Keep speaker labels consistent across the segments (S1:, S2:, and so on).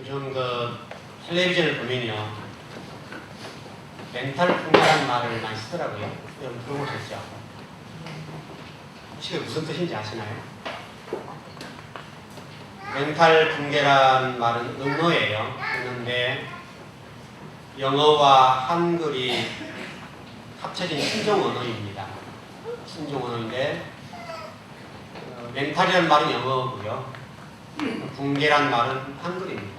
S1: 요즘 텔레비전을 보면요, 멘탈 풍요라는 말을 많이 쓰더라고요. 여러분 들어보셨죠? 혹시 무슨 뜻인지 아시나요? 멘탈 붕괴란 말은 은어예요. 은어인데 영어와 한글이 합쳐진 신종 언어입니다. 신종 언어인데 멘탈이라는 말은 영어고요. 붕괴란 말은 한글입니다.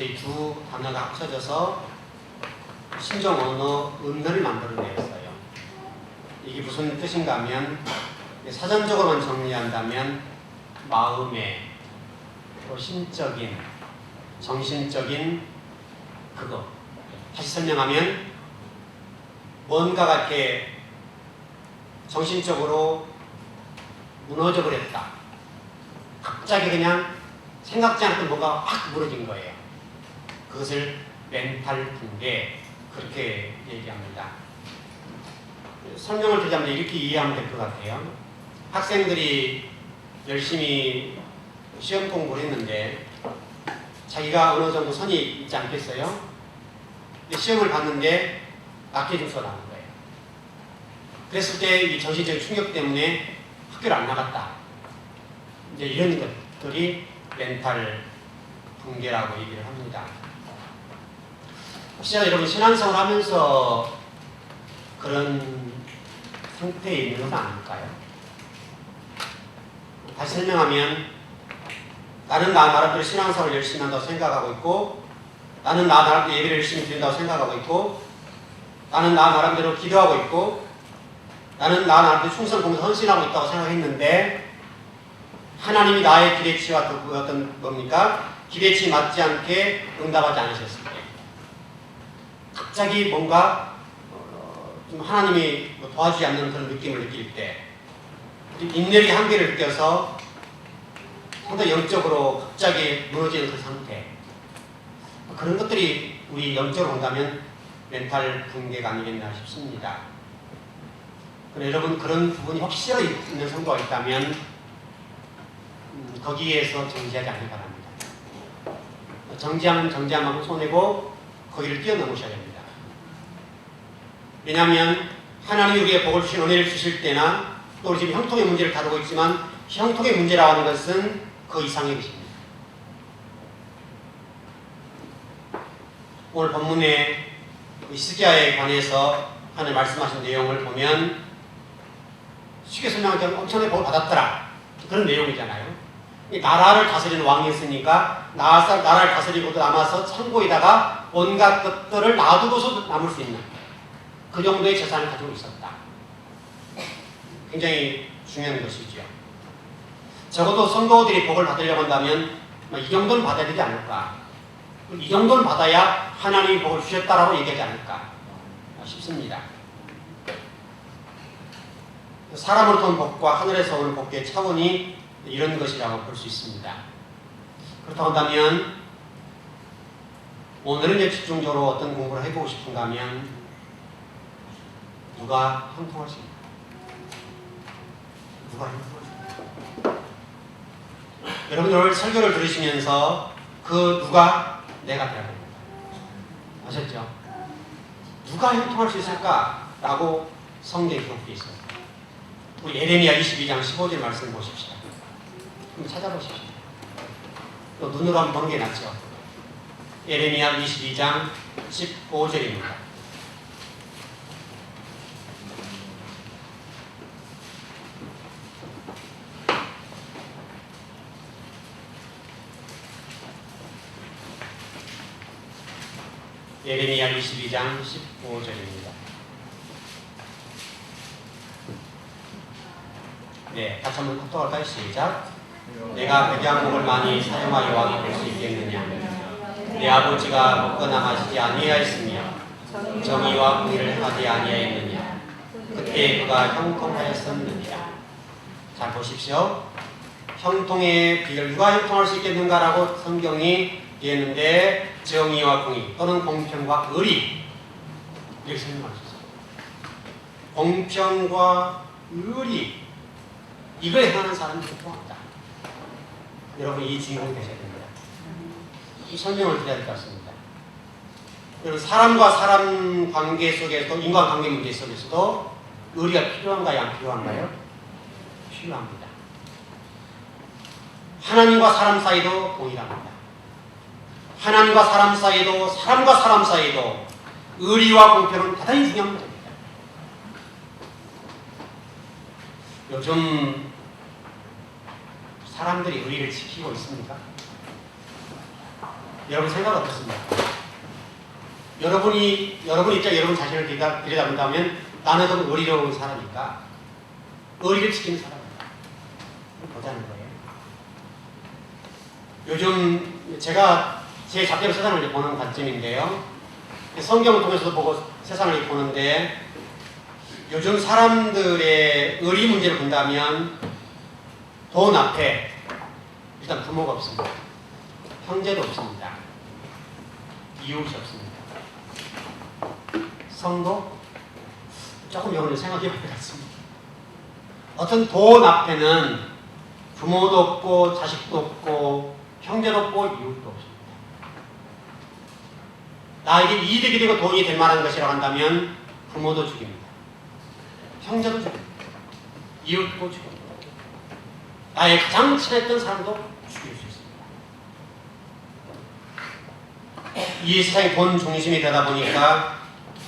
S1: 이 두 단어가 합쳐져서 신종 언어 은어를 만들어내었어요. 이게 무슨 뜻인가 하면 사전적으로만 정리한다면 마음의 신적인, 정신적인 그거. 다시 설명하면 뭔가가 이렇게 정신적으로 무너져 버렸다. 갑자기 그냥 생각지 않았던 뭔가 확 무너진 거예요. 그것을 멘탈 붕괴 그렇게 얘기합니다. 설명을 드리자면 이렇게 이해하면 될 것 같아요. 학생들이 열심히 시험 공부를 했는데 자기가 어느 정도 선이 있지 않겠어요? 근데 시험을 봤는데 낮게 점수가 나온 거예요. 그랬을 때 이 정신적인 충격 때문에 학교를 안 나갔다. 이제 이런 것들이 멘탈 붕괴라고 얘기를 합니다. 혹시 여러분 신앙생활 하면서 그런 상태에 있는 건 아닐까요? 다시 설명하면 나는 나 나름대로 신앙생활을 열심히 한다고 생각하고 있고, 나는 나 나름대로 예배를 열심히 드린다고 생각하고 있고, 나는 나 나름대로 기도하고 있고, 나는 나 나름대로 충성 공사 헌신하고 있다고 생각했는데 하나님이 나의 기대치와 어떤 뭡니까? 기대치 맞지 않게 응답하지 않으셨을 때 갑자기 뭔가 좀 하나님이 도와주지 않는 그런 느낌을 느낄 때 인내의 한계를 느껴서 상당히 영적으로 갑자기 무너지는 그 상태, 그런 것들이 우리 영적으로 본다면 멘탈 붕괴가 아니겠나 싶습니다. 여러분 그런 부분이 혹시라도 있는 성도가 있다면 거기에서 정지하지 않기 바랍니다. 정지하면 정지하면 손해고 거기를 뛰어넘으셔야 됩니다. 왜냐하면 하나님이 우리에게 복을 주신 은혜를 주실 때나 또 우리 지금 형통의 문제를 다루고 있지만 형통의 문제라고 하는 것은 그 이상의 것입니다. 오늘 본문에 히스기야에 관해서 하나님 말씀하신 내용을 보면 쉽게 설명하자면 엄청나게 복을 받았더라, 그런 내용이잖아요. 나라를 다스리는 왕이었으니까 나라를 다스리고도 남아서 창고에다가 온갖 것들을 놔두고서 남을 수 있는 그 정도의 재산을 가지고 있었다. 굉장히 중요한 것이죠. 적어도 성도들이 복을 받으려고 한다면 이 정도는 받아야 되지 않을까, 이 정도는 받아야 하나님이 복을 주셨다라고 얘기하지 않을까 싶습니다. 사람으로부터 온 복과 하늘에서 오는 복의 차원이 이런 것이라고 볼 수 있습니다. 그렇다고 한다면 오늘은 집중적으로 어떤 공부를 해보고 싶은가 하면 누가 형통할 수 있나? 누가 형통할 수 있나? 여러분 오늘 설교를 들으시면서 그 누가 내가 되어야 됩니다. 아셨죠? 누가 형통할 수 있을까라고 성경에 기록되어 있어요. 우리 예레미야 22장 15절 말씀을 보십시오. 한번 찾아보십시오. 또 눈으로 한번 보는 게 낫죠. 예레미야 22장 15절입니다. 예레미야 22장 15절입니다. 네, 같이 한번 합독할까요? 시작. 내가 백양목을 많이 사용하여 왕이 될 수 있겠느냐? 내 아버지가 먹거나 마시지 아니하였으며 정의와 공의를 행하지 아니하였느냐? 그때 그가 형통하였었느니라. 잘 보십시오. 형통의 비결, 누가 형통할 수 있겠는가라고 성경이 얘기했는데 정의와 공의 또는 공평과 의리, 이렇게 설명할 수 있어요. 공평과 의리, 이걸 행하는 사람이 형통하다. 여러분 이 주인공이 되셔야 됩니다. 설명을 드려야 될 것 같습니다. 그리고 사람과 사람 관계 속에서, 인간관계 문제 속에서도 의리가 필요한가요? 안 필요한가요? 필요합니다. 하나님과 사람 사이도 동일합니다. 하나님과 사람 사이도, 사람과 사람 사이도 의리와 공평은 대단히 중요한 문제입니다. 요즘 사람들이 의리를 지키고 있습니까? 여러분 생각 어떻습니까? 여러분 입장, 여러분 자신을 들여다본다면 나는 좀 의리로운 사람이니까 의리를 지키는 사람이다. 보자는 거예요. 요즘 제가 제 잣대로 세상을 보는 관점인데요. 성경을 통해서도 보고 세상을 보는데 요즘 사람들의 의리 문제를 본다면 돈 앞에 일단 부모가 없습니다. 형제도 없습니다. 이웃이 없습니다. 성도? 조금 이거는 생각해 봐야 겠습니다. 어떤 돈 앞에는 부모도 없고 자식도 없고 형제도 없고 이웃도 없습니다. 나에게 이득이 되고 돈이 될 만한 것이라고 한다면 부모도 죽입니다. 형제도 죽입니다. 이웃도 죽입니다. 나의 가장 친했던 사람도 죽일 수 있습니다. 이 세상이 돈 중심이 되다 보니까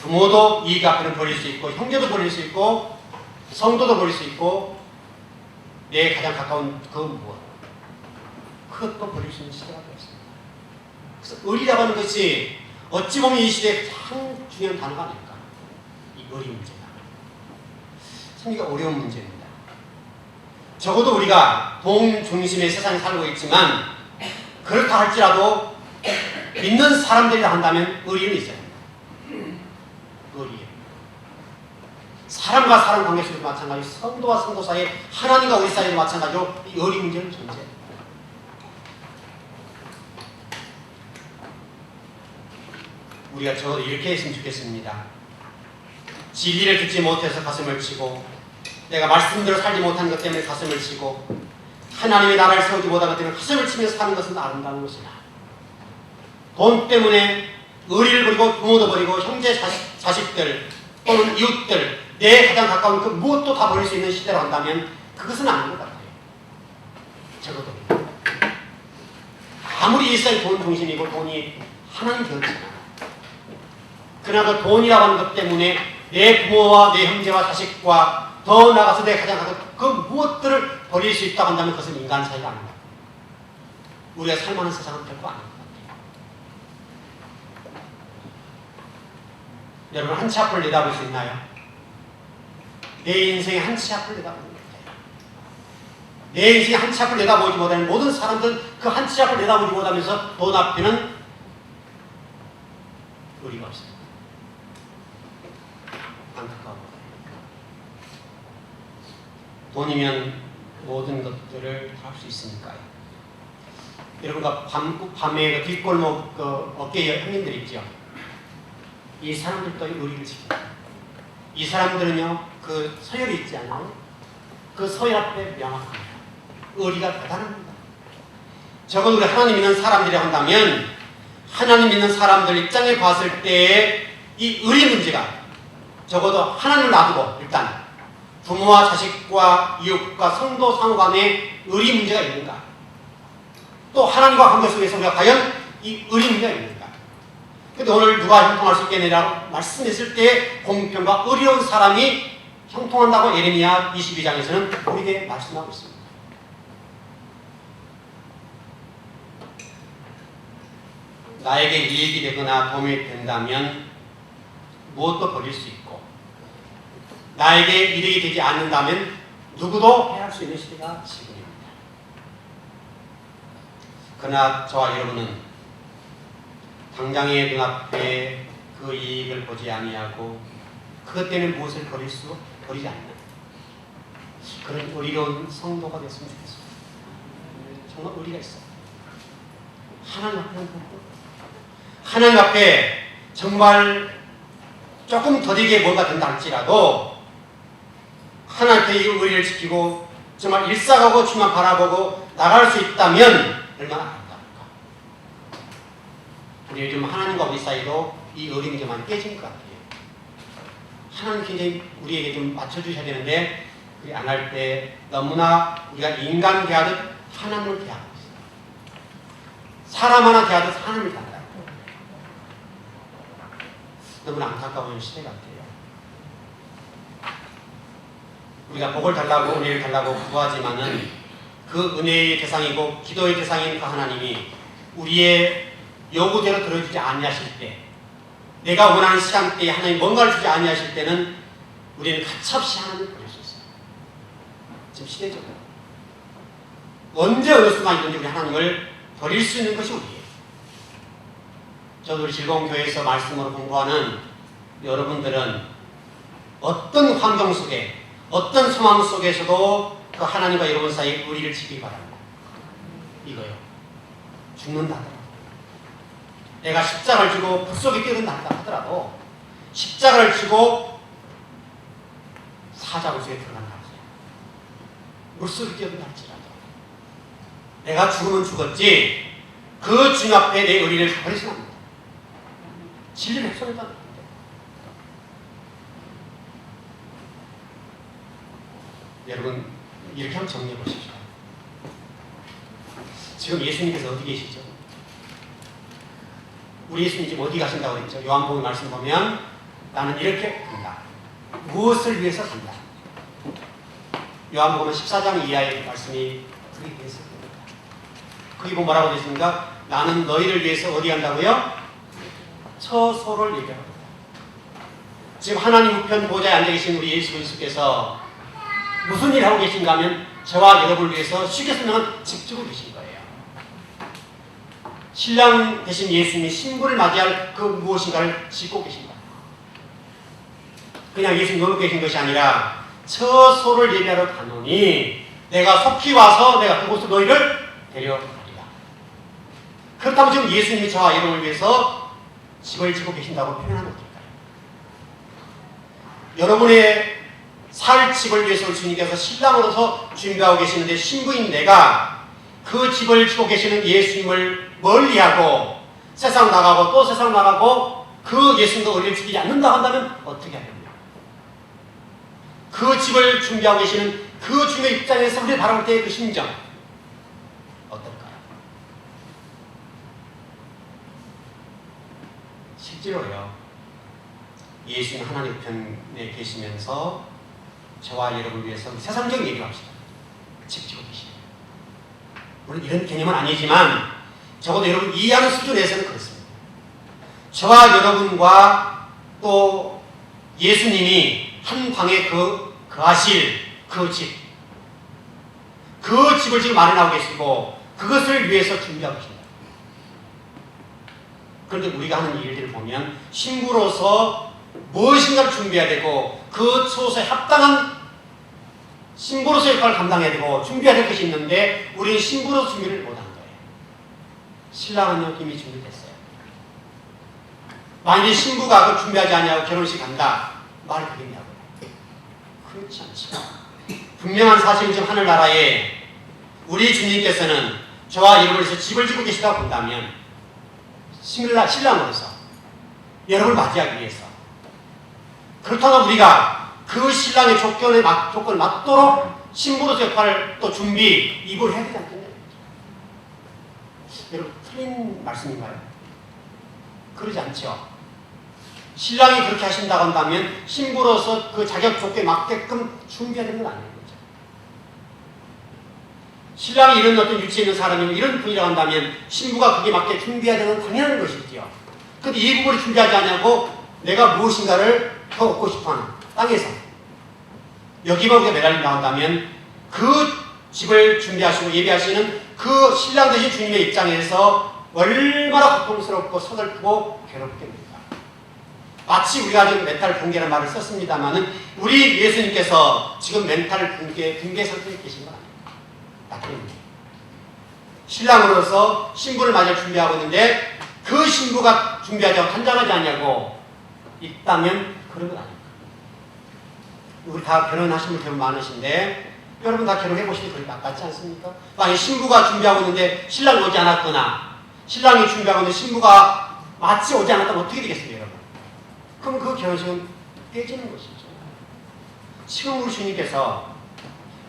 S1: 부모도 이익 앞에는 버릴 수 있고 형제도 버릴 수 있고 성도도 버릴 수 있고 내 가장 가까운 그건 무엇? 그것도 버릴 수 있는 시대가 되었습니다. 그래서 의리라고 하는 것이 어찌 보면 이 시대의 가장 중요한 단어가 아닐까. 이 의리 문제가. 참 이게 어려운 문제입니다. 적어도 우리가 돈 중심의 세상에 살고 있지만 그렇다 할지라도 믿는 사람들이라 한다면 의리는 있어야 합니다. 의리. 사람과 사람 관계 속에도 마찬가지고 성도와 성도 사이, 하나님과 우리 사이도 마찬가지로 이 의리 문제는 존재합니다. 우리가 적어도 이렇게 했으면 좋겠습니다. 진리를 듣지 못해서 가슴을 치고 내가 말씀대로 살지 못하는 것 때문에 가슴을 치고 하나님의 나라를 세우지 못한 것 때문에 가슴을 치면서 사는 것은 아름다운 것이다. 돈 때문에 의리를 버리고 부모도 버리고 형제 자식들 또는 이웃들 내 가장 가까운 그 무엇도 다 버릴 수 있는 시대로 한다면 그것은 아닌 것 같아요. 적어도 아무리 일상이 돈 중심이고 돈이 하나님 되었지만 그러나 그 돈이라고 하는 것 때문에 내 부모와 내 형제와 자식과 더 나아가서 내 가장 가까운 그 무엇들을 버릴 수 있다고 한다면 그것은 인간 사이가 아닙니다. 우리가 살만한 세상은 별거 아닌 것 같아요. 여러분 한 치 앞을 내다볼 수 있나요? 내 인생의 한 치 앞을 내다보는 것 같아요. 내 인생의 한 치 앞을 내다보지 못하는 모든 사람들은 그 한 치 앞을 내다보지 못하면서 돈 앞에는 의리가 없습니다. 안타까워. 돈이면 모든 것들을 다 할 수 있으니까요. 여러분과 밤에 그 뒷골목 그 어깨 형님들 있죠? 이 사람들도 의리를 지킵니다. 이 사람들은요, 그 서열이 있지 않아요? 그 서열 앞에 명확합니다. 의리가 대단합니다. 적어도 우리 하나님 믿는 사람들이라고 한다면 하나님 믿는 사람들 입장에 봤을 때의 이 의리 문제가 적어도 하나님을 놔두고 일단 부모와 자식과 이웃과 성도 상호 간에 의리 문제가 있는가? 또 하나님과 관계 속에서 우리가 과연 이 의리 문제가 있는가? 근데 오늘 누가 형통할 수 있겠느냐고 말씀했을 때 공평과 의리로운 사람이 형통한다고 예레미야 22장에서는 우리에게 말씀하고 있습니다. 나에게 이익이 되거나 도움이 된다면 무엇도 버릴 수 있고 나에게 이득이 되지 않는다면 누구도 해할 수 있는 시대가 지금입니다. 그러나 저와 여러분은 당장의 눈앞에 그 이익을 보지 아니하고 그것 때문에 무엇을 버리지 않는 그런 의리로운 성도가 됐으면 좋겠습니다. 정말 의리가 있어요. 하나님 앞에 정말 조금 더디게 뭔가 된다 할지라도 하나님께 이 의리를 지키고 정말 일사하고 주만 바라보고 나갈 수 있다면 얼마나 아름다울까. 우리 요즘 하나님과 우리 사이도 이 어림이 좀 많이 깨진 것 같아요. 하나님 굉장히 우리에게 좀 맞춰주셔야 되는데 우리 안 할 때 너무나 우리가 인간 대하듯 하나님을 대하고 있어요. 사람 하나 대하듯 하나님을 대하고 있어요. 너무나 안타까운 시대 같아요. 우리가 복을 달라고 은혜를 달라고 구하지만은 그 은혜의 대상이고 기도의 대상인 그 하나님이 우리의 요구대로 들어주지 아니하실 때, 내가 원하는 시간대에 하나님 뭔가를 주지 아니하실 때는 우리는 가차없이 하나님을 버릴 수 있어요. 지금 시대죠. 언제 어느 순간이든지 우리 하나님을 버릴 수 있는 것이 우리예요. 저도 우리 즐거운 교회에서 말씀으로 공부하는 여러분들은 어떤 환경 속에 어떤 상황 속에서도 그 하나님과 여러분 사이 우리를 지키기 바랍니다. 이거요. 죽는다 하더라도, 내가 십자가를 지고 불 속에 뛰어든다 하더라도, 십자가를 지고 사자굴 속에 들어간다 하더라도, 물속에 뛰어든다 할지라도, 내가 죽으면 죽었지 그 주님 앞에 내 의리를 버리시면 안 됩니다. 진리를 훼손했다는 겁니다. 여러분 이렇게 한번 정리해 보십시오. 지금 예수님께서 어디 계시죠? 우리 예수님 지금 어디 가신다고 그랬죠? 요한복음 말씀 보면 나는 이렇게 간다. 무엇을 위해서 간다. 요한복음 14장 이하의 말씀이 그렇게 되어 있습니다. 거기 보면 뭐라고 되어 있습니까? 나는 너희를 위해서 어디 간다고요? 처소를 얘기합니다. 지금 하나님 우편 보좌에 앉아 계신 우리 예수 그리스도께서 무슨 일을 하고 계신가 하면 저와 여러분을 위해서 쉽게 설명한 집주고 계신 거예요. 신랑 되신 예수님이 신부를 맞이할 그 무엇인가를 짓고 계신 거예요. 그냥 예수님 놀고 계신 것이 아니라 처소를 예비하러 가노니 내가 속히 와서 내가 그곳으로 너희를 데려가리라. 그렇다면 지금 예수님이 저와 여러분을 위해서 집을 짓고 계신다고 표현하는 것일까요? 여러분의 살 집을 위해서 주님께서 신랑으로서 준비하고 계시는데 신부인 내가 그 집을 짓고 계시는 예수님을 멀리하고 세상 나가고 또 세상 나가고 그 예수님도 의리를 지키지 않는다 한다면 어떻게 하겠냐? 그 집을 준비하고 계시는 그 주님의 입장에서 우리를 바라볼 때의 그 심정 어떨까요? 실제로요, 예수님 하나님 편에 계시면서 저와 여러분을 위해서 세상적인 얘기를 합시다. 집 짓고 계시네요. 물론 이런 개념은 아니지만 적어도 여러분 이해하는 수준에서는 그렇습니다. 저와 여러분과 또 예수님이 한 방에 거하실 그 집, 그 집을 지금 마련하고 계시고 그것을 위해서 준비하고 계십니다. 그런데 우리가 하는 일들을 보면 신부로서 무엇인가를 준비해야 되고 그 처소에 합당한 신부로서의 역할을 감당해야 되고 준비해야 될 것이 있는데 우리는 신부로 준비를 못한 거예요. 신랑은요 이미 준비됐어요. 만약에 신부가 그 준비하지 않냐고 결혼식 간다 말이 되겠냐고요. 그렇지 않죠. 분명한 사실은 지금 하늘나라에 우리 주님께서는 저와 여러분을 위해서 집을 짓고 계시다고 본다면 신랑으로서 여러분을 맞이하기 위해서, 그렇다면 우리가 그 신랑의 조건을 맞도록 신부로서 역할을 또 준비, 입을 해야 되지 않겠냐. 여러분, 틀린 말씀인가요? 그러지 않죠. 신랑이 그렇게 하신다고 한다면 신부로서 그 자격 조건에 맞게끔 준비해야 되는 건 아닌 거죠. 신랑이 이런 어떤 위치에 있는 사람이면 이런 분이라고 한다면 신부가 그게 맞게 준비해야 되는 건 당연한 것이지요. 그런데 이 부분을 준비하지 않냐고 내가 무엇인가를 더 얻고 싶어하는 땅에서 여기만 우리가 매달린다고 한다면 그 집을 준비하시고 예비하시는 그 신랑 되신 주님의 입장에서 얼마나 고통스럽고 서글프고 괴롭게 됩니다. 마치 우리가 지금 멘탈 붕괴라는 말을 썼습니다만은 우리 예수님께서 지금 멘탈 붕괴 상태에 계신 건 아닙니다. 신랑으로서 신부를 맞이할 준비하고 있는데 그 신부가 준비하지 않고 한장하지 않냐고 있다면 그런 건 아닙니다. 우리 다 결혼하신 분 대부분 많으신데 여러분 다 결혼해보시니 그렇게 맞지 않습니까? 만약 신부가 준비하고 있는데 신랑이 오지 않았거나 신랑이 준비하고 있는데 신부가 마치 오지 않았다면 어떻게 되겠습니까, 여러분? 그럼 그 결혼식은 깨지는 것이죠. 지금 우리 주님께서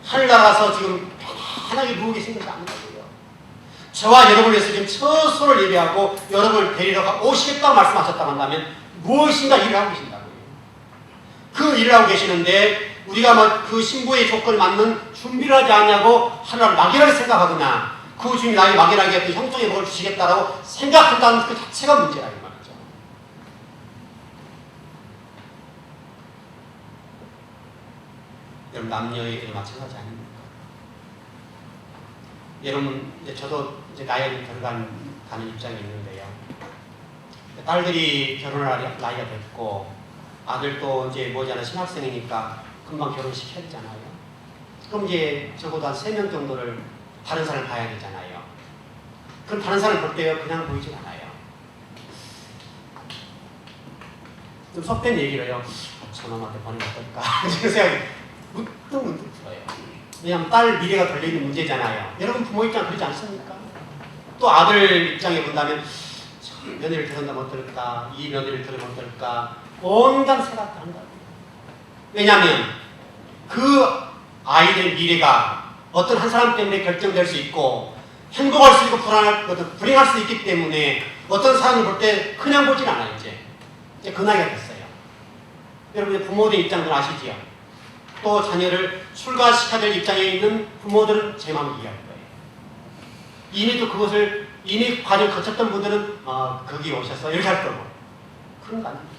S1: 하늘나라서 지금 편하게 누워 계신 것이 아니고요. 저와 여러분을 위해서 지금 처소를 예배하고 여러분을 데리러 오시겠다고 말씀하셨다고 한다면 무엇인가 일을 하고 계신다고요. 그 일을 하고 계시는데 우리가 뭐 그 신부의 조건을 맞는 준비를 하지 않냐고 하나를 막연하게 생각하거나 그 주님이 나에게 막연하게 어떤 형통의 복을 주시겠다라고 생각한다는 그 자체가 문제라 이 말이죠. 여러분 남녀에게도 마찬가지 아닙니까? 여러분 이제 저도 이제 나이가 들어가는 입장이 있는데요. 딸들이 결혼할 나이가 됐고 아들도 이제 뭐잖아 신학생이니까 금방 결혼시켜야 되잖아요. 그럼 이제 적어도 한 3명 정도를 다른 사람을 봐야 되잖아요. 그럼 다른 사람을 볼 때 그냥 보이진 않아요. 좀 속된 얘기로요. 저놈한테 보내면 어떨까? 지금 생각이 문득 들어요. 왜냐하면 딸 미래가 걸려있는 문제잖아요. 여러분 부모 입장 그러지 않습니까? 또 아들 입장에 본다면 며느리를 들은다면 어떨까? 이 며느리를 들으면 어떨까? 온갖 생각도 한다고요. 왜냐하면 그 아이들 미래가 어떤 한 사람 때문에 결정될 수 있고 행복할 수 있고 불행할 수 있기 때문에 어떤 사람을 볼 때 그냥 보진 않아요. 이제 그 나이가 됐어요. 여러분의 부모들 입장도 아시지요? 또 자녀를 출가시켜야 될 입장에 있는 부모들은 제 마음을 이해할 거예요. 이미 또 그것을 이미 과정을 거쳤던 분들은 거기 오셔서 이렇게 할 거고 그런 거 아닙니까?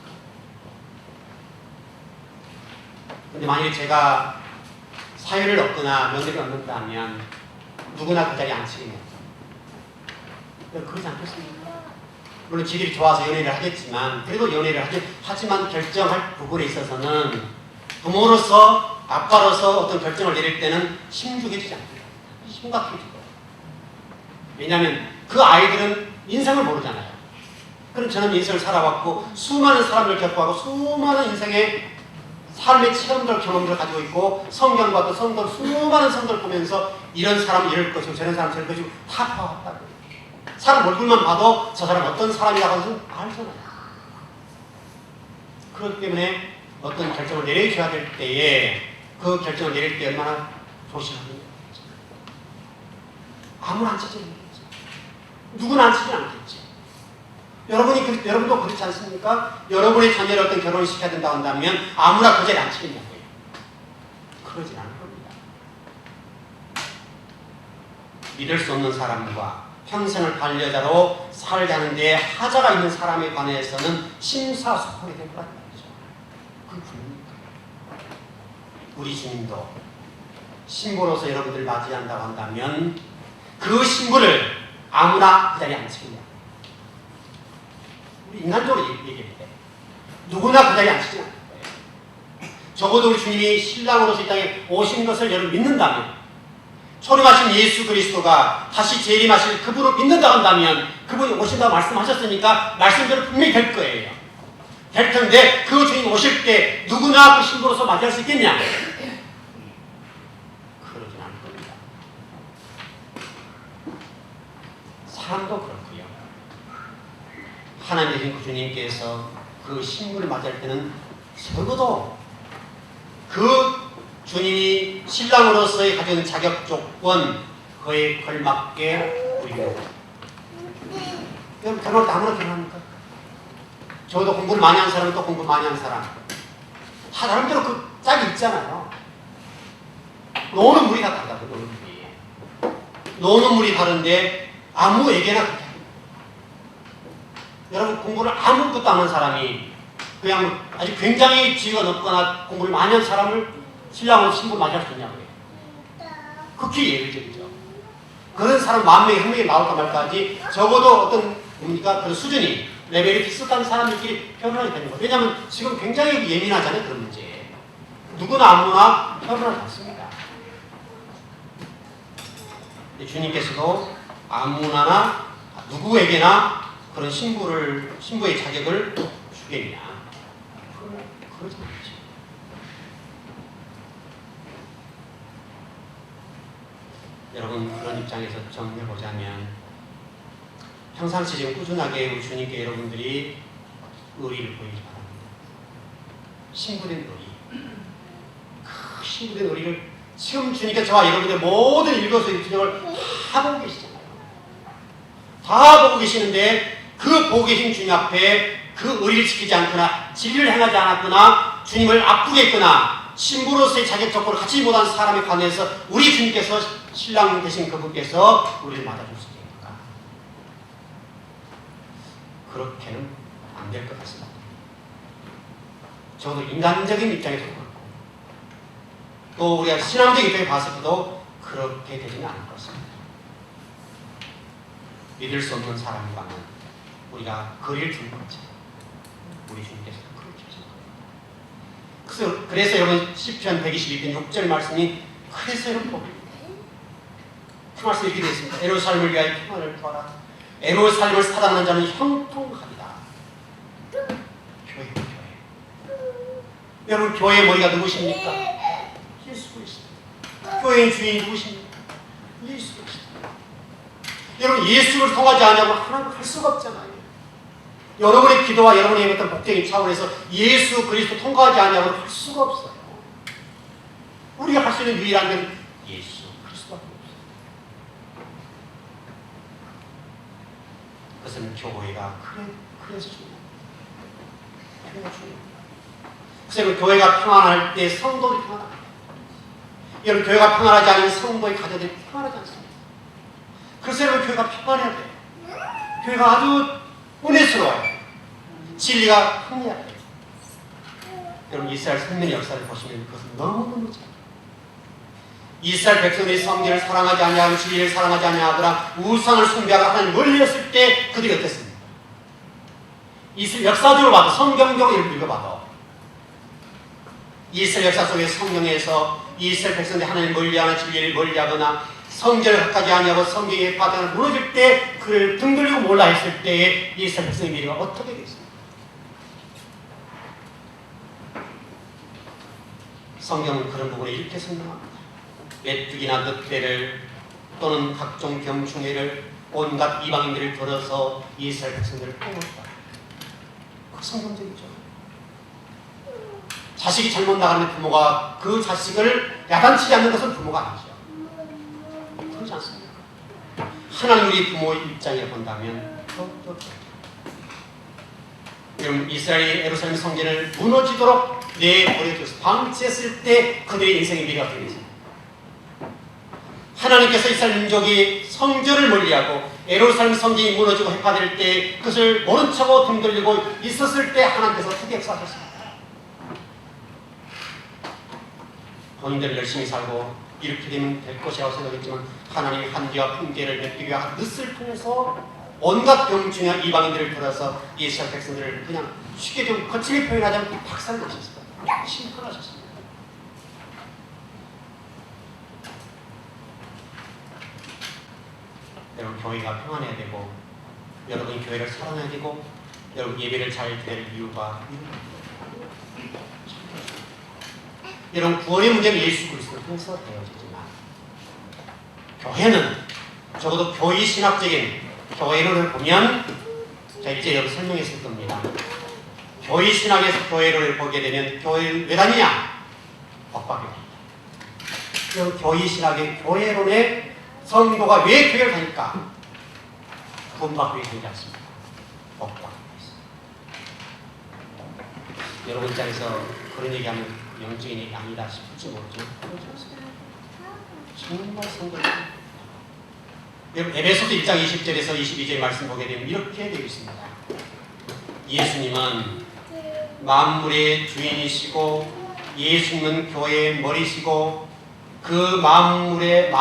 S1: 근데 만약에 제가 사유를 얻거나 며느리를 얻는다면 누구나 그 자리에 앉히겠네요. 그러지 않겠습니까? 물론 지들이 좋아서 연애를 하겠지만 그래도 연애를 하지만 결정할 부분에 있어서는 부모로서 아빠로서 어떤 결정을 내릴 때는 심중해지지 않습니다. 심각해지고. 왜냐하면 그 아이들은 인생을 모르잖아요. 그럼 저는 인생을 살아왔고 수많은 사람들 겪어하고 수많은 인생의 삶의 체험들, 경험들을 가지고 있고 성경과 또 성경 수많은 성경을 보면서 이런 사람은 이럴 것이고 저런 사람은 저럴 것이고 다 봐왔다고요. 사람 얼굴만 봐도 저 사람 어떤 사람이라고 하는 알잖아요. 그렇기 때문에 어떤 결정을 내려줘야 될 때에 그 결정을 내릴 때 얼마나 조심하는 거죠. 아무나 안 치지 않겠죠. 누구나 안 치지 않겠죠. 여러분도 그렇지 않습니까? 여러분의 자녀를 어떤 결혼을 시켜야 된다고 한다면 아무나 그 자리에 안 치겠냐고요. 그러진 않을 겁니다. 믿을 수 없는 사람과 평생을 반려자로 살자는 데 하자가 있는 사람에 관해서는 심사숙고하게 될 거란 말이죠. 그게 분명합니다. 우리 주님도 신부로서 여러분들을 맞이한다고 한다면 그 신부를 아무나 그 자리에 앉히겠냐. 우리 인간적으로 얘기합니다. 누구나 그 자리에 앉히지 않을 거예요. 적어도 우리 주님이 신랑으로서 이 땅에 오신 것을 여러분 믿는다면 초림하신 예수 그리스도가 다시 재림하실 그분을 믿는다고 한다면 그분이 오신다고 말씀하셨으니까 말씀대로 분명히 될 거예요. 될 텐데 그 주님 오실 때 누구나 그 신부로서 맞이할 수 있겠냐? 그러진 않을 겁니다. 사람도 그렇고요. 하나님 되신 그 주님께서 그 신부를 맞이할 때는 적어도 그 주님이 신랑으로서의 가진 자격 조건 그에 걸맞게 우리가 여러분 결혼할 때 아무나 결혼합니까? 저도 공부를 많이 한 사람은 또 공부 많이 한 사람 다 나름대로 그 짝이 있잖아요. 노는 물이 다 다르다고. 노는 물이 다른데 아무에게나 그렇게 합니다. 여러분 공부를 아무것도 안 한 사람이 그냥 아주 굉장히 지위가 높거나 공부를 많이 한 사람을 신랑으로 신부 맞이할 수 있냐고요. 극히 예외적이죠. 그런 사람 10,000명이 한 명이 나올까 말까 하지 적어도 어떤 그런 수준이 레벨이 비슷한 사람들끼리 결혼하게 되는 거예요. 왜냐하면 지금 굉장히 예민하잖아요. 그런 문제에. 누구나 아무나 결혼하지 않습니다. 주님께서도 아무나 누구에게나 그런 신부의 자격을 주겠냐. 그러지 않죠. 여러분 그런 입장에서 정리해보자면 평상시 지금 꾸준하게 우리 주님께 여러분들이 의리를 보이기 바랍니다. 신부된 의리. 그 신부된 의리를 지금 주님께 저와 여러분들 모든 일거수일투족을 다 보고 계시잖아요. 다 보고 계시는데 그 보고 계신 주님 앞에 그 의리를 지키지 않거나 진리를 행하지 않았거나 주님을 아프게 했거나 신부로서의 자격조건을 갖지 못한 사람에 관해서 우리 주님께서 신랑 되신 그분께서 우리를 맞아줄 수 있습니까? 그렇게는 안 될 것 같습니다. 저도 인간적인 입장에서 그렇고 또 우리가 신앙적인 입장에 봤을 때도 그렇게 되지는 않을 것 같습니다. 믿을 수 없는 사람과는 우리가 거리를 두는 거죠. 우리 주님께서 그렇게 하신 거예요. 그래서 여러분 시편 122편 6절 말씀이 그래서 여러분 그 말씀이 이렇게 되어 있습니다. 예루살렘을 위하여 평안을 구하라. 예루살렘을 사랑하는 자는 형통하리라. 교회. 여러분 교회의 머리가 누구십니까? 예수 그리스도. 교회의 주인이 누구십니까? 예수 그리스도. 여러분 예수를 통하지 않냐고 하나님 할 수가 없잖아요. 여러분의 기도와 여러분의 어떤 복적인 차원에서 예수 그리스도 통과하지 않냐고 할 수가 없어요. 우리가 할 수 있는 유일한 건 예수 그리스도밖에 없어요. 그것은 교회가 그래서 중요해요. 교회가 중요해요. 그래서 교회가 평안할 때 성도들이 평안합니다. 여러분 교회가 평안하지 않으면 성도의 가정들이 평안하지 않습니다. 그래서 여러분 교회가 평안해야 돼요. 교회가 아주 은혜스러워요. 진리가 흥미해야 돼요. 여러분 이스라엘 생명의 역사를 보시면 그것은 너무너무 잘 이스라엘 백성들이 성경을 사랑하지 아니하고 진리를 사랑하지 아니하더라 우상을 숭배하고 하나님 멀리했을 때 그들이 어땠습니까? 이스라엘 역사적으로 봐도 성경적으로 읽어봐도 이스라엘 역사 속에 성경에서 이스라엘 백성들이 하나님 멀리하거나 진리를 멀리하거나 성전을 갖가지 아니하고 성경의 바닥을 무너질 때 그를 등 돌리고 몰라 했을 때에 이스라엘 백성의 미래가 어떻게 됐습니까? 성경은 그런 부분에 이렇게 설명합니다. 메뚜기나 늑대를 또는 각종 병충해를 온갖 이방인들을 들어서 이스라엘 백성들을 뽑았다. 그 성경적이죠. 자식이 잘못 나가는 부모가 그 자식을 야단치지 않는 것은 부모가 아니죠. 그렇지 않습니까? 하나님 우리 부모의 입장에 본다면 여러분 이스라엘이 예루살렘 성전을 무너지도록 내버려둬서 방치했을 때 그들의 인생의 미래가 어떻게 되죠? 하나님께서 이스라엘 민족이 성전을 멀리하고 예루살렘 성전이 무너지고 해파될 때 그것을 모른 척하고 등 돌리고 있었을 때 하나님께서 어떻게 역사하셨습니까? 본인들은 열심히 살고 이렇게 되면 될 것이라고 생각했지만 하나님이 한디와 풍계를 메뚜기와 늑을 통해서 온갖 병중한 이방인들을 들어서 이스라엘 백성들을 그냥 쉽게 좀 거칠게 표현하자면 박살내셨습니다. 심판하셨습니다. 여러분 교회가 평안해야 되고 여러분이 교회를 사랑해야 되고 여러분 예배를 잘 드릴 이유가 여러분 구원의 문제는 예수 그리스도를 통해서 되어지지만 교회는 적어도 교회 신학적인 교회론을 보면 자 이제 여러분 설명했을 겁니다. 교회 신학에서 교회론을 보게 되면 교회는 왜 다니냐? 법밖에 없습니다. 교회 신학의 교회론의 성도가 왜 교회를 다닐까? 구원받기 위해 되지 않습니다. 법밖에 없습니다. 여러분 입장에서 그런 얘기하면 영적인 얘기 아니다 싶을지 모르지만 그렇지 않습니다. 정말 성도입니다. 여러분 에베소서 1장 20절에서 22절 말씀 보게 되면 이렇게 되어 있습니다. 예수님은 만물의 주인이시고 예수님은 교회의 머리시고 그 만물은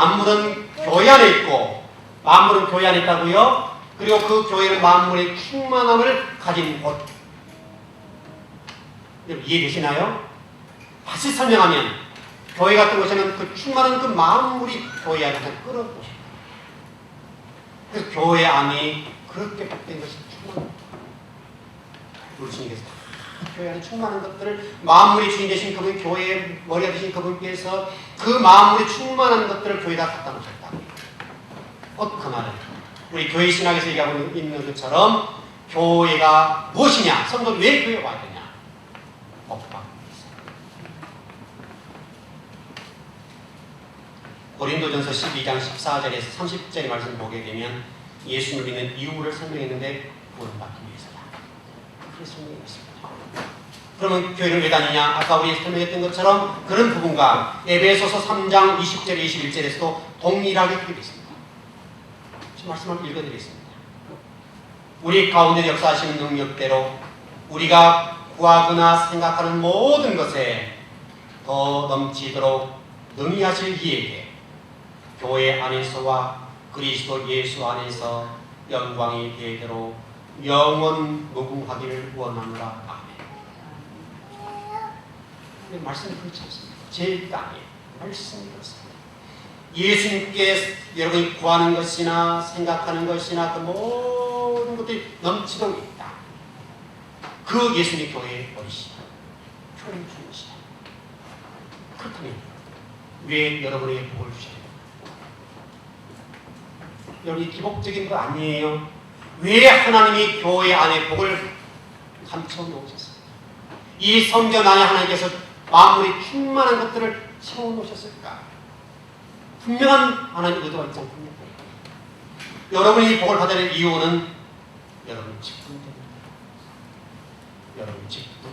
S1: 교회 안에 있고 만물은 교회 안에 있다고요. 그리고 그 교회는 만물의 충만함을 가진 곳. 여러분 이해되시나요? 다시 설명하면 교회 같은 곳에는 그 충만한 그 만물이 교회 안에 끌어오십니다. 그래서 교회 안이 그렇게 복된 것이 충만합니다. 우리 주님께서 교회 안에 충만한 것들을 만물의 주인 되신 그분, 교회의 머리가 되신 그분께서 그 만물의 충만한 것들을 교회에다 갖다 놓으셨다. 그 말은 우리 교회 신학에서 얘기하고 있는 것처럼 교회가 무엇이냐? 성도는 왜 교회에 와야 되냐? 복받기 위해서. 고린도전서 12장 14절에서 30절의 말씀을 보게 되면 예수님을 믿는 이유를 설명했는데 구원받기 위해서다. 그렇게 설명했습니다. 그러면 교회를 왜 다니냐? 아까 우리 설명했던 것처럼 그런 부분과 에베소서 3장 20절 21절에서도 동일하게 되어 있습니다. 저 말씀을 읽어드리겠습니다. 우리 가운데 역사하시는 능력대로 우리가 구하거나 생각하는 모든 것에 더 넘치도록 능히 하실 이에게 교회 안에서와 그리스도 예수 안에서 영광이 되도록 영원 무궁하기를 원하노라. 아멘. 말씀이 그렇지 않습니다. 제 땅에 말씀이 그렇습니다. 예수님께 여러분이 구하는 것이나 생각하는 것이나 그 모든 것들이 넘치도록 있다. 그 예수님 교회의 어리시다. 교회 주시다. 그렇다면 왜 여러분에게 복을 주셔야 됩니까? 여러분이 기복적인 거 아니에요. 왜 하나님이 교회 안에 복을 감춰 놓으셨습니까? 이 성전 안에 하나님께서 만물이 충만한 것들을 채워 놓으셨을까? 분명한 하나님의 의도가 있지 않습니까? 여러분이 복을 받을 이유는 여러분 직분 때문입니다. 여러분 직분.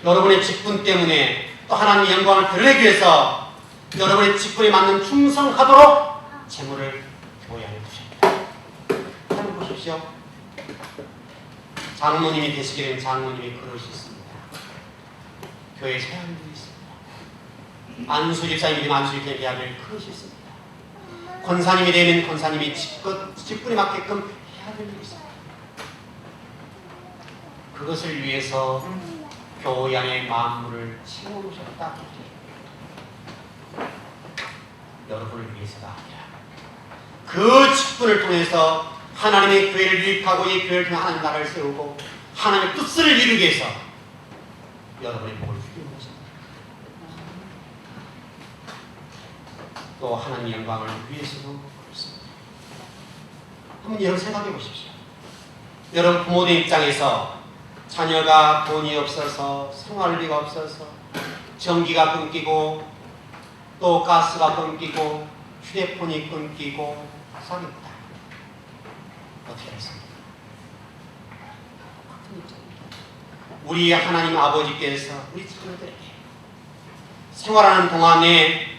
S1: 여러분의 직분 때문에 또 하나님의 영광을 드러내기 위해서 여러분의 직분에 맞는 충성하도록 재물을 교회 안에 두십니다. 한번 보십시오. 장로님이 되시게 되면 장로님의 그릇이 있습니다. 교회에 세안들이 있습니다. 안수 집사님이 되면 안수 집사님이 해야 될 그릇이 있습니다. 권사님이 되면 권사님이 직분에 맞게끔 해야 될 일이 있습니다. 그것을 위해서 교회 안에 만물을 채워놓으셨다. 여러분을 위해서가 아니라 그 직분을 통해서 하나님의 교회를 유익하고 이 교회를 통해 하나님 나라를 세우고 하나님의 뜻을 이루기 위해서 여러분의 복을 주기는 것입니다. 또 하나님의 영광을 위해서도 그렇습니다. 한번 여러분 생각해 보십시오. 여러분 부모님 입장에서 자녀가 돈이 없어서 생활비가 없어서 전기가 끊기고 또 가스가 끊기고 휴대폰이 끊기고 사겠다. 어떻게 하겠습니까? 우리 하나님 아버지께서 우리 자녀들에게 생활하는 동안에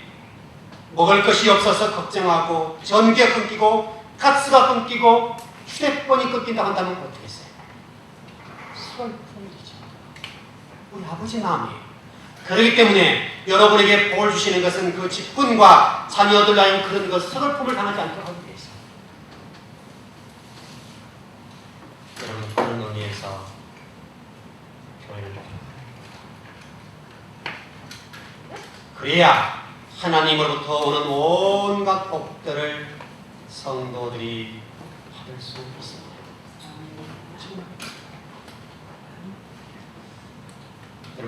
S1: 먹을 것이 없어서 걱정하고 전기가 끊기고 가스가 끊기고 휴대폰이 끊긴다 한다면 어떻게 했어요? 슬픔이죠. 우리 아버지 마음이에요. 그렇기 때문에 여러분에게 복을 주시는 것은 그 직분과 자녀들 하여금 그런 것 서글픔을 당하지 않도록 하기 위해서 여러분 그런 의미에서 교회를 그래야 하나님으로부터 오는 온갖 복들을 성도들이 받을 수 있습니다.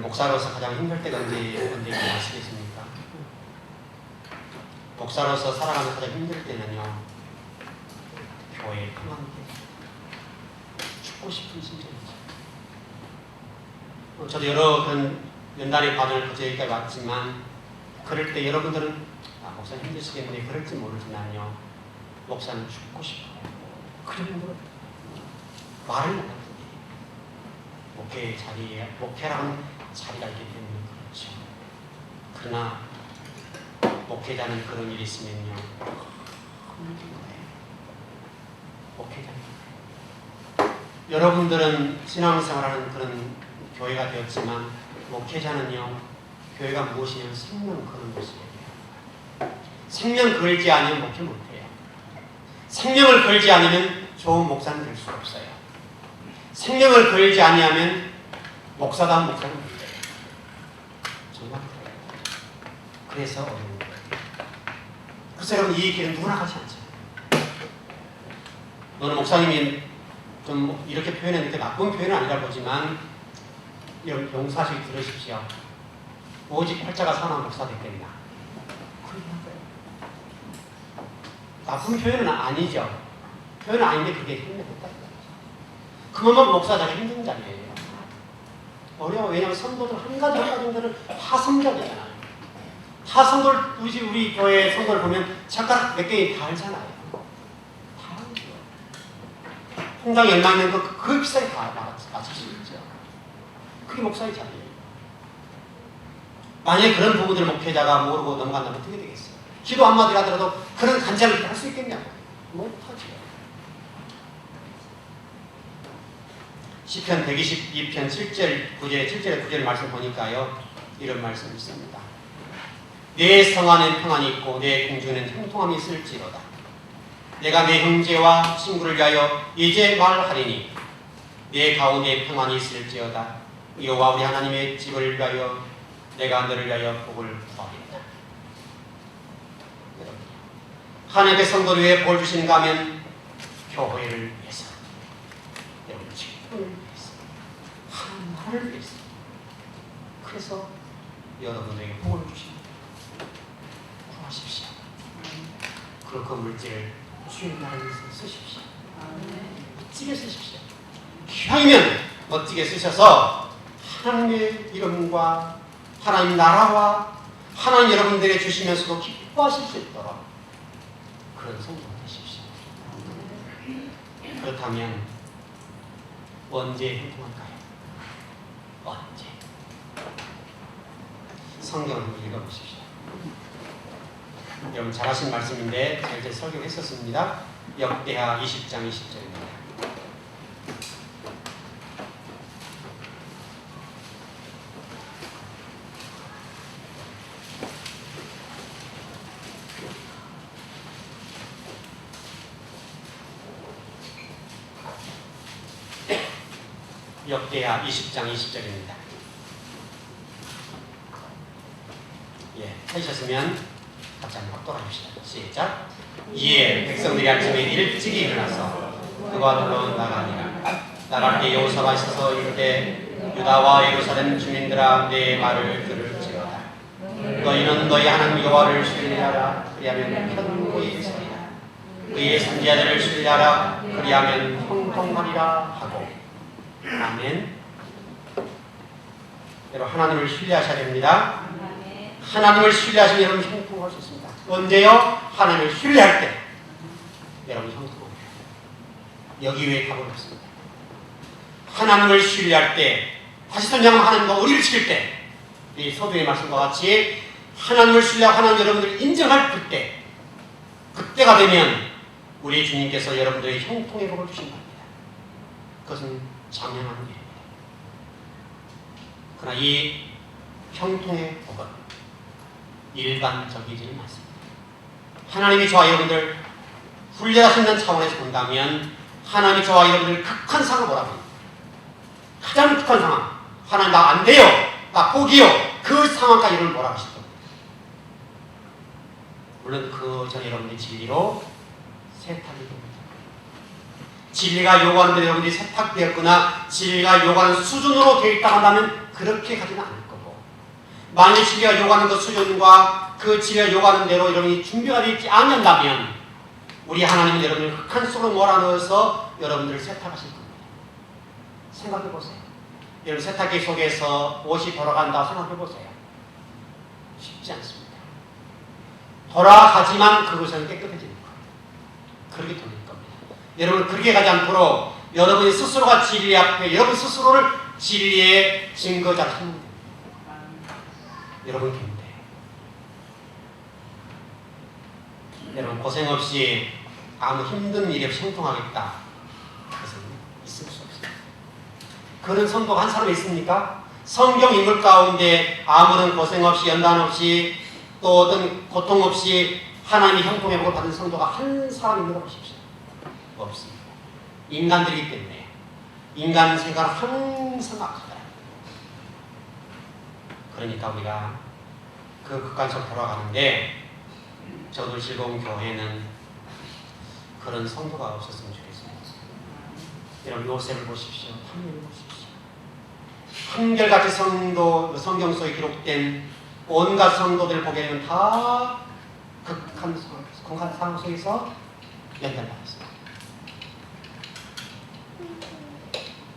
S1: 목사로서 가장 힘들 때가 언제인지 아시겠습니까? 목사로서 살아가는 가장 힘들 때는요, 교회에 평안하게 죽고 싶은 심정이죠. 저도 여러 그런 연단의 과정을 거쳐 여기까지 왔지만, 그럴 때 여러분들은 목사님 힘드시겠는데 그럴지 모르지만요, 목사는 죽고 싶어요. 그런 분들은 말을 못하는데 목회 자리에 목회라는 자리가 있기 때문에 그렇죠. 그러나 목회자는 그런 일이 있으면요 힘든 거예요. 목회자는 여러분들은 신앙생활하는 그런 교회가 되었지만 목회자는요 교회가 무엇이냐면 생명 그런 것이에요. 생명 걸지 않으면 목회 못해요. 생명을 걸지 않으면 좋은 목사는 될 수가 없어요. 생명을 걸지 아니하면 목사다운 목사는 못해요. 정말 그래요. 그래서 어려운 거예요. 그래서 여러분 이 길은 누구나 가지 않죠. 너는 목사님이 좀 이렇게 표현했는데 나쁜 표현은 아니라 보지만 용사식 들으십시오. 오직 활자가 사나 목사 됐겠나. 나쁜 표현은 아니죠. 교회는 아닌데 그게 힘들었다. 그만큼 목사자가 힘든 자리예요. 어려워. 왜냐하면 성도들 한 가지 정도를 다 섬겨야 되잖아요. 다 성도를, 우리 교회 성도를 보면 젓가락 몇 개에 다 알잖아요. 다 알죠. 통장에 얼마 있는 그 비싸게 다 맞출 수 있죠. 그게 목사의 자리예요. 만약에 그런 부분들을 목회자가 모르고 넘어간다면 어떻게 되겠어요? 기도 한마디 하더라도 그런 간장을 할 수 있겠냐고. 못하죠. 시편 122편 7절 9절의 말씀 보니까요. 이런 말씀이 있습니다. 내 성 안엔 평안이 있고 내 공중에는 형통함이 있을지로다. 내가 내 형제와 친구를 위하여 이제 말하리니 내 가운데 평안이 있을지어다. 여호와 우리 하나님의 집을 위하여 내가 너를 위하여 복을 구하리이다. 하나님의 성도를 위해 볼 주시는가 하면 교회를 위해서, 여러분 직분을 위해서, 하나님을 위해서. 그래서 여러분에게 복을 주십니다. 구하십시오. 그리고 그 물질을 주의 나라를 위해서 쓰십시오. 멋지게 쓰십시오. 기왕이면 멋지게 쓰셔서 하나님의 이름과 하나님 나라와 하나님 여러분들에게 주시면서도 기뻐하실 수 있도록 그런 성도가 되십시오. 그렇다면 언제 행동할까요? 언제? 성경을 한번 읽어보십시오. 여러분 잘하신 말씀인데 제가 이제 설교했었습니다. 역대하 20장 20절입니다. 역대하 20장 20절입니다. 예, 하셨으면 같이 한번 돌아봅시다. 시작. 이에 백성들이 아침에 일찍이 일어나서 그와 둘러 나가니라. 나갈 때 여호사가 있어서 이르되 유다와 예루살렘 주민들아 내 말을 들을지어다. 너희는 너희 하나님 여호와를 신뢰하라. 그리하면 편고히 서리라. 그의 선지자들을 신뢰하라. 그리하면 형통하리라 하고. 아멘. 여러분 하나님을 신뢰하셔야 됩니다. 하나님을 신뢰하시면 여러분 형통할 수 있습니다. 언제요? 하나님을 신뢰할 때 여러분 형통합니다. 여기 외에 답은 없습니다. 하나님을 신뢰할 때, 다시 설명하면 하나님과 우리를 지킬 때, 이 서두의 말씀과 같이 하나님을 신뢰하고 하나님 여러분들을 인정할 그때, 그때가 되면 우리 주님께서 여러분들의 형통의 복을 주신답니다. 그것은 장량한 일입니다. 그러나 이 형통의 복은 일반적이지 않습니다. 하나님이 저와 여러분들 훈련하신다는 차원에서 본다면 하나님이 저와 여러분들 극한 상황을 뭐라고 합니까? 가장 극한 상황. 하나님 나 안 돼요. 나 포기요. 그 상황까지 여러분 뭐라고 하실 겁니다. 물론 그 전에 여러분들이 진리로 세탁이 됩니다. 진리가 요구하는 대로 여러분들이 세탁되었거나 진리가 요구하는 수준으로 되어 있다고 한다면 그렇게 가지는 않을 거고, 만약 진리가 요구하는 그 수준과 그 진리가 요구하는 대로 여러분이 준비가 되어 있지 않는다면 우리 하나님은 여러분을 흑한 속으로 몰아넣어서 여러분들을 세탁하실 겁니다. 생각해 보세요. 여러분 세탁기 속에서 옷이 돌아간다고 생각해 보세요. 쉽지 않습니다. 돌아가지만 그것은 깨끗해지는 거예요. 그렇게 돌릴 겁니다. 여러분 그렇게 가지 않도록 여러분이 스스로가 진리 앞에 여러분 스스로를 진리의 증거자로 삼는 겁니다. 여러분 힘내요. 여러분 고생 없이 아무 힘든 일이 없이 형통하겠다. 그것은 있을 수 없습니다. 그런 성도가 한 사람이 있습니까? 성경 인물 가운데 아무런 고생 없이 연단 없이 또 어떤 고통 없이 하나님의 형통의 복을 받은 성도가 한 사람 있는 거 보십시오. 없습니다. 인간들이기 때문에 인간 생각은 항상 악하다. 그러니까 우리가 그 극한으로 돌아가는데 저도 즐거운 교회는 그런 성도가 없었으면 좋겠습니다. 여러분 요셉을 보십시오. 다니엘을 보십시오. 한결같이 성경 속에 기록된 온갖 성도들을 보게 되면 다 극한 상황 속에서 연단받았습니다.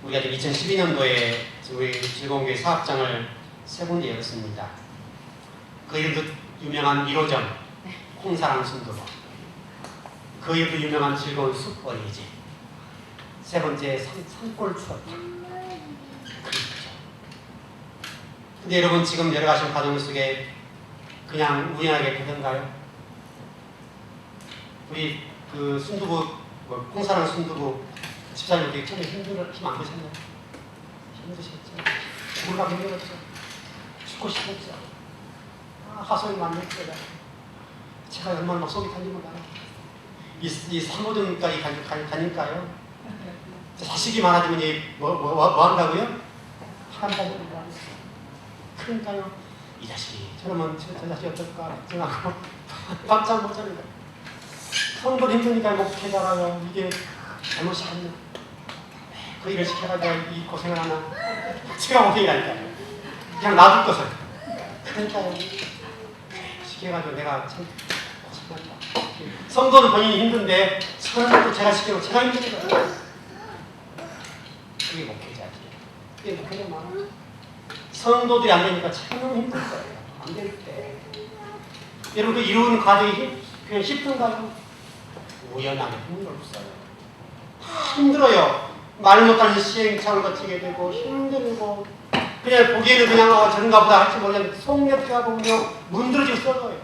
S1: 우리가 지금 2012년도에 우리 즐거운교회 사업장을 세 군데 열었습니다. 그 이름도 유명한 1호점 홍사랑 순두부, 그 이름도 유명한 즐거운 숲 어린이집, 세 번째 산골 추억탑. 근데 여러분 지금 내려가신 과정 속에 그냥 우연하게 되던가요? 우리 그 순두부, 홍사랑 순두부 집사님 되게 처음에 힘 안 드셨나요? 힘드셨죠? 죽을까 힘들었죠? 죽고 싶었죠? 하소연 많이 했죠. 제가 얼마나 막 속이 탈리면 가요. 이 3호점까지 가니까요. 자식이 많아지면 뭐 한다고요? 한다고 그러니까요. 이 자식이 저러면 저 자식이 어떨까 걱정하고 깜짝 못 자는 거예요. 성도 힘드니까 목회자가요. 이게 잘못이 아니야. 그 일을 시켜가지고 이 고생을 하나. 제가 고생이라니까요. 그냥 놔둘 것을. 그러니까요. 시켜가지고 내가 참 고생한다. 성도는 본인이 힘든데 성도도 제가 시키고 제가 힘든 거예요. 그게 목회자지. 그게 목회자 많아. 성도들이 안 되니까 참 힘들 거예요. 안 될 때. 여러분 그 이루는 과정이 그냥 쉽던가요? 우연하게 힘이 없어요. 힘들어요. 말 못하는 시행착오를 거치게 되고 힘들고 그냥 보기에는 그냥 저런가 보다 할지 모르겠는데 속내가 보면 문드러지고 썩어요.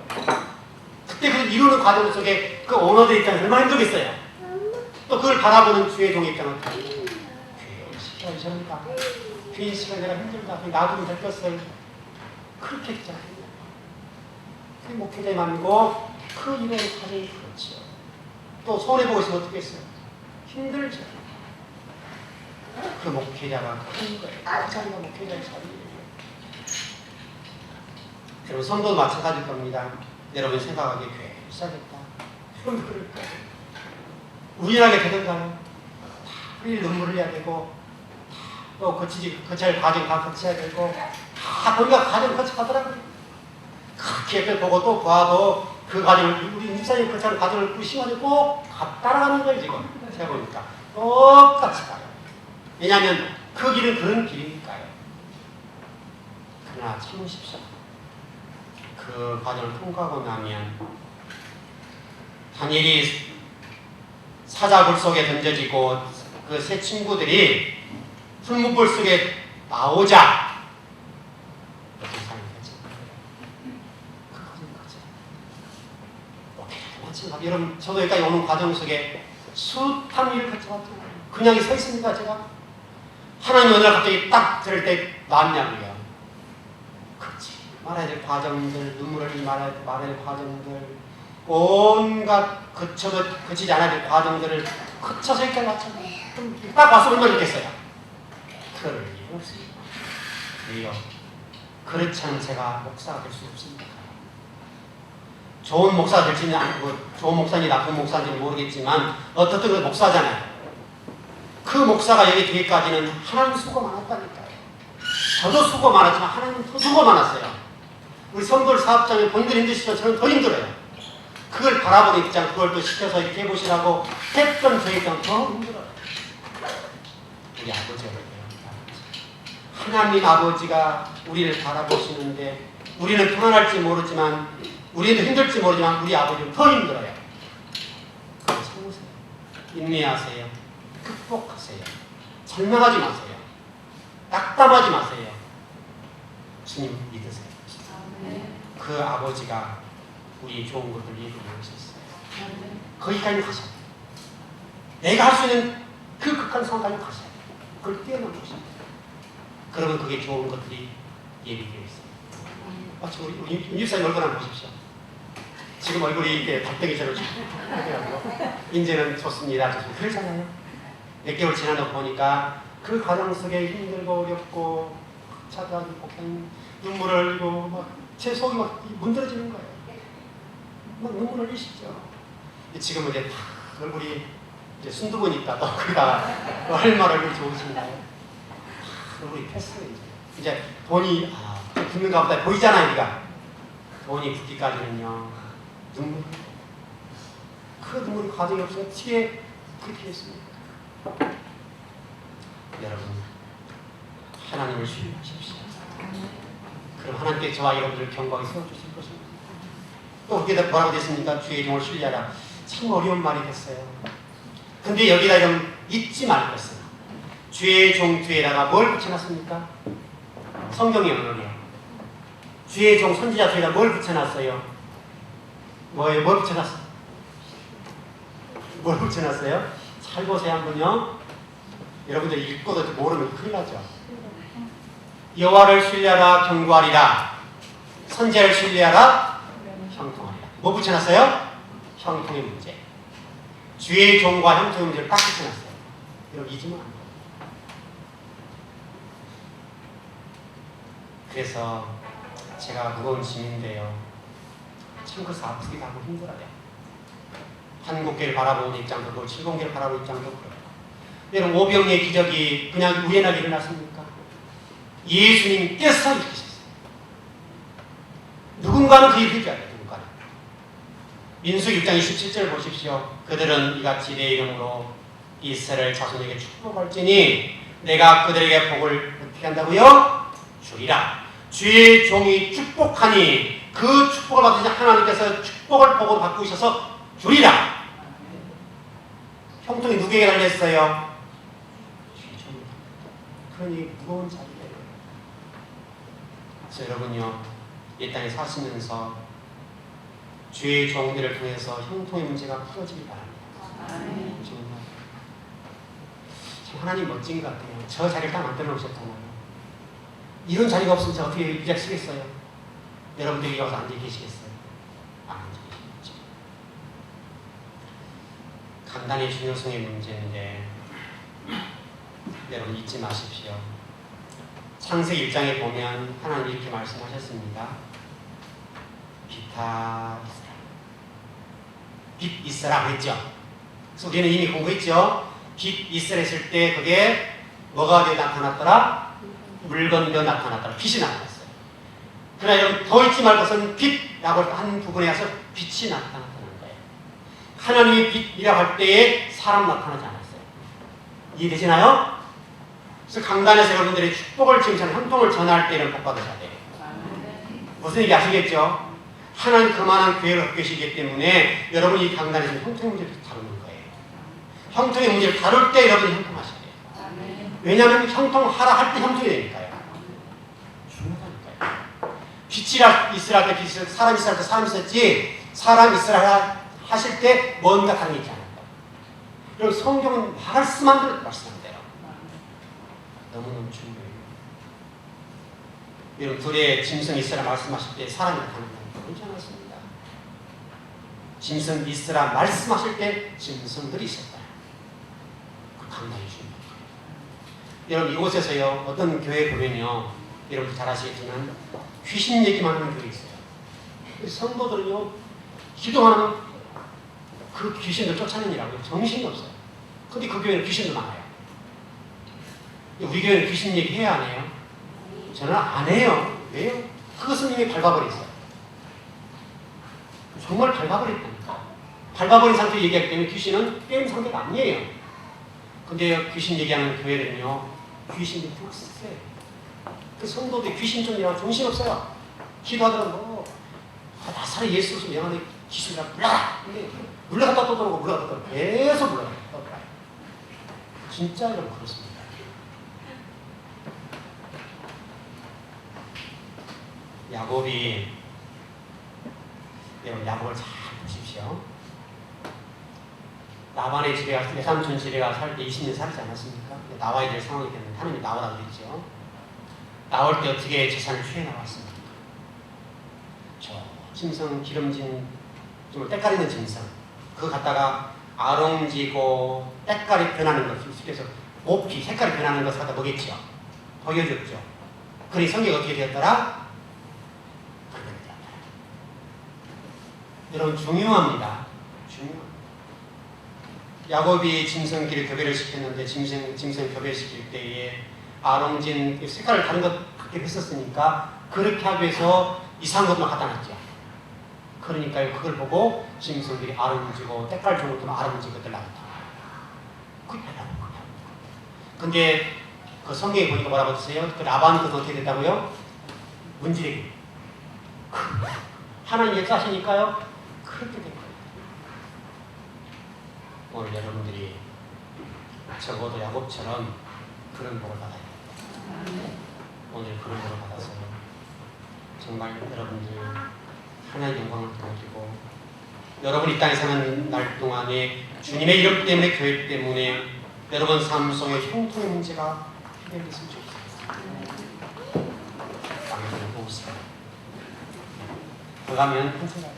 S1: 그때 그 이루는 과정 속에 그 오너들 입장에서 얼마나 힘들겠어요. 또 그걸 바라보는 주의 종의 입장은 귀여운 시간이 저런가 긴 시간 내가 힘들다 놔두면 될 것을 그렇게 했잖아요. 그게 목회자의 마음이고 그 이루는 과정이 그렇죠. 또 손해보고 있으면 어떻게 했어요? 힘들죠. 그 목회자가 큰 거예요. 그 자리가 목회자의 자리예요. 여러분 성도도 마찬가지일 겁니다. 여러분 생각하기에 교회 시작했다. 그럼 그럴까요? 우연하게 되던가요? 흘릴 눈물을 흘려야 되고 또 거쳐야 과정 다 거쳐야 되고 다 거기가 과정 거쳐가더라고요. 그렇게 옆에 보고 또 봐도 그 과정을 우리 목사님 거쳐는 과정을 무심하게 꼭 따라가는 거예요. 지금 제가 보니까 똑같이 가요. 왜냐하면 그 길은 그런 길이니까요. 그러나 참으십시오. 그 과정을 통과하고 나면 다니엘이 사자굴 속에 던져지고 그 세 친구들이 풀무불 속에 나오자 어떤 삶이 되죠? 그 과정까지. 마찬가지. 여러분 저도 여기까지 오는 과정 속에 숱한 일을 거쳐왔잖아요. 그냥 서 있습니까 제가? 하나님 은혜를 갑자기 딱 들을 때 놨냐고요. 그렇지. 말해야 될 과정들, 눈물을 말해야 될 과정들, 온갖 거쳐도 거치지 않아야 될 과정들을 거쳐서 여기까지 왔잖아요. 딱 와서 얼마나 있겠어요? 그럴 일 없습니다. 왜요? 그렇지 않은 제가 목사가 될 수 없습니다. 좋은 목사가 될지는 좋은 목사인지 나쁜 목사인지 모르겠지만 어떻든 그 목사잖아요. 그 목사가 여기 되기까지는 하나님 수고 많았다니까요. 저도 수고 많았지만 하나님 더 수고 많았어요. 우리 성도들 사업장에 본인들 힘드시지만 저는 더 힘들어요. 그걸 바라보는 입장, 그걸 또 시켜서 이렇게 해보시라고 했던 저 입장 더 힘들어요. 우리 아버지가 하나님 아버지가 우리를 바라보시는데 우리는 편안할지 모르지만 우리도 힘들지 모르지만 우리 아버지는 더 힘들어요. 그걸 참으세요. 인내하세요. 극복하세요. 절망하지 마세요. 낙담하지 마세요. 주님 믿으세요. 그 아버지가 우리 좋은 것을 이루고 오셨어요. 거기까지 가셔야 돼요. 내가 할 수 있는 그 극한 상황까지 가셔야 돼요. 그걸 뛰어넘으셔야 돼요. 그러면 그게 좋은 것들이 예비되어 있어요. 마치 우리 윤집사님 얼굴 한번 보십시오. 지금 얼굴이 이렇게 박대기처럼 이제는 좋습니다. 그러잖아요. 몇 개월 지나다 보니까 그 과정 속에 힘들고 어렵고 찾아가지고 눈물을 흘리고 막 제 속이 막 문드러지는 거예요. 막 눈물 흘리시죠. 지금은 이제 얼굴이 이제 순두부니까 또 거기다 할 말 얼굴이 좋으신가요? 얼굴이 폈어요. 이제 돈이 붙는가 보다 보이잖아요. 우리가 돈이 붙기까지는요 눈물. 그 눈물이 과정이 없어서 어떻게 그렇게 했습니까? 여러분, 하나님을 신뢰하십시오. 그럼 하나님께 저와 여러분들을 경고하게 세워주실 것입니다. 또 거기다 뭐라고 됐습니까? 주의 종을 신뢰하라. 참 어려운 말이 됐어요. 근데 여기다 좀 잊지 말 것은 주의 종 뒤에다가 뭘 붙여놨습니까? 성경의 언어이요. 주의 종 선지자 뒤에다 뭘 붙여놨어요? 뭐예요? 뭘 붙여놨어요? 뭘 붙여놨어요? 잘 보세요 한번요. 여러분들 읽고도 모르면 큰일 나죠. 여호와를 신뢰하라 경고하리라. 선지자를 신뢰하라 형통하리라. 뭐 붙여놨어요? 형통의 문제. 주의 종과 형통의 문제를 딱 붙여놨어요. 여러분 잊으면 안 돼요. 그래서 제가 무거운 짐인데요. 참 그래서 아프기도 하고 힘들어요. 한국교를 바라보는 입장도 그렇고 칠공교를 바라보는 입장도 그렇고. 여러분 오병이의 기적이 그냥 우연하게 일어났습니까? 예수님께서 일으키셨어요. 누군가는 그 일을 해줘야 돼요. 누군가는. 민수기 6장 27절 보십시오. 그들은 이같이 내 이름으로 이스라엘 자손에게 축복할지니 내가 그들에게 복을 어떻게 한다고요? 주리라. 주의 종이 축복하니 그 축복을 받으신 하나님께서 축복을 복으로 받고 있어서 주리라. 형통이 누구에게 달렸어요? 주의 종이. 그러니 무거운 자리예요. 그래서 여러분요, 이 땅에 사시면서 주의 종들을 통해서 형통의 문제가 풀어지길 바랍니다. 정말 참 하나님 멋진 것 같아요. 저 자리를 딱 만들어 놓으셨잖아요. 이런 자리가 없으면 제가 어떻게 이 자리 쓰겠어요? 여러분들이 여기서 앉아 계시겠어요? 안 앉아 계시겠죠. 간단히 중요성의 문제인데 여러분 잊지 마십시오. 창세기 1장에 보면 하나님이 이렇게 말씀하셨습니다. 빛아 있으라. 빛 있으라 그랬죠. 그래서 우리는 이미 공부했죠. 빛 있으라 했을 때 그게 뭐가 되어 나타났더라? 물건되어 나타났더라. 빛이 나타났어요. 그러나 여러분 더 잊지 말 것은 빛이라고 한 부분에 와서 빛이 나타났다는 거예요. 하나님이 빛이라고 할 때에 사람 나타나지 않았어요. 이해되시나요? 그래서 강단에서 여러분들이 축복을 칭찬, 형통을 전할 때는 복 받으셔야 돼요. 무슨 얘기 아시겠죠? 하나님 그만한 교회를 갖고 계시기 때문에 여러분이 이 강단에서 형통의 문제를 다루는 거예요. 형통의 문제를 다룰 때 여러분이 형통하셔야 돼요. 왜냐하면 형통하라 할 때 형통이 되니까요. 중요하니까요. 빛이라 있으라 할 때 빛이, 사람 있으라 할 때 사람 있었지, 사람 있으라 하실 때 뭔가 다른 게 있지 않을까. 그리고 성경은 말씀한 대로 말씀한 대로. 너무너무 중요해요. 여러분 둘의 짐승 있으라 말씀하실 때 사람이 나타나는 건 그렇지 않았습니다. 짐승 있으라 말씀하실 때 짐승들이 있었다. 그 강단이 중요해요. 여러분 이곳에서요 어떤 교회 보면요 여러분 잘 아시겠지만 귀신 얘기만 하는 교회 있어요. 성도들은요 기도하는 그 귀신들 쫓아내느라고 정신이 없어요. 근데 그 교회는 귀신도 많아요. 우리 교회는 귀신 얘기 해야 안 해요? 저는 안 해요. 왜요? 그것은 이미 밟아버렸어요. 정말 밟아버렸다니까. 밟아버린 상태에 얘기하기 때문에 귀신은 게임 상대가 아니에요. 근데 귀신 얘기하는 교회는요 귀신이 득세요. 그 성도들 귀신 좀 이라고 정신없어요. 기도하더라도 뭐 나사렛 예수를 명하는 귀신이라 물러라. 근데 물러갔다 또 들어오고 물러갔다 또 계속 물러가요. 진짜 여러분 그렇습니다. 야곱이 여러분 야곱을 잘 보십시오. 라반의 집에 가서 외삼촌 집에 가서 살 때 20년 살지 않았습니까? 나와야 될 상황이 됐는데 하나님이 나오라고 그랬죠. 나올 때 어떻게 재산을 취해 나왔습니까? 저 짐승 기름진 좀 때깔 있는 짐승 그거 갖다가 아롱지고 때깔이 변하는 것 그래서 모피 색깔이 변하는 것을 갖다 먹였죠. 보여줬죠. 그러니 성경이 어떻게 되었더라? 여러분 중요합니다. 중요합니다. 야곱이 짐승끼리 교배를 시켰는데 짐승 교배시킬 때에 아롱진 색깔을 다른 것 같게 했었으니까 그렇게 하기 위해서 이상한 것만 갖다 놨죠. 그러니까요 그걸 보고 짐승들이 아롱지고 때깔 좋은 것도 아롱진 것들 나왔다. 그게 별로. 근데 그 성경에 보니까 뭐라고 했어요? 그 라반은 그 어떻게 됐다고요? 문지르기. 하나님 역사하시니까요. 그렇게 된 거예요. 오늘 여러분들이 적어도 야곱처럼 그런 복을 받아야 돼요. 오늘 그런 복을 받아서 정말 여러분들 하나님의 영광을 보여주고 여러분 이 땅에 사는 날 동안에 주님의 이름 때문에 교회 때문에 여러분 삶 속에 형통의 문제가 해결됐으면 좋겠습니다. 아멘. 보세요. 그러면 한 생각.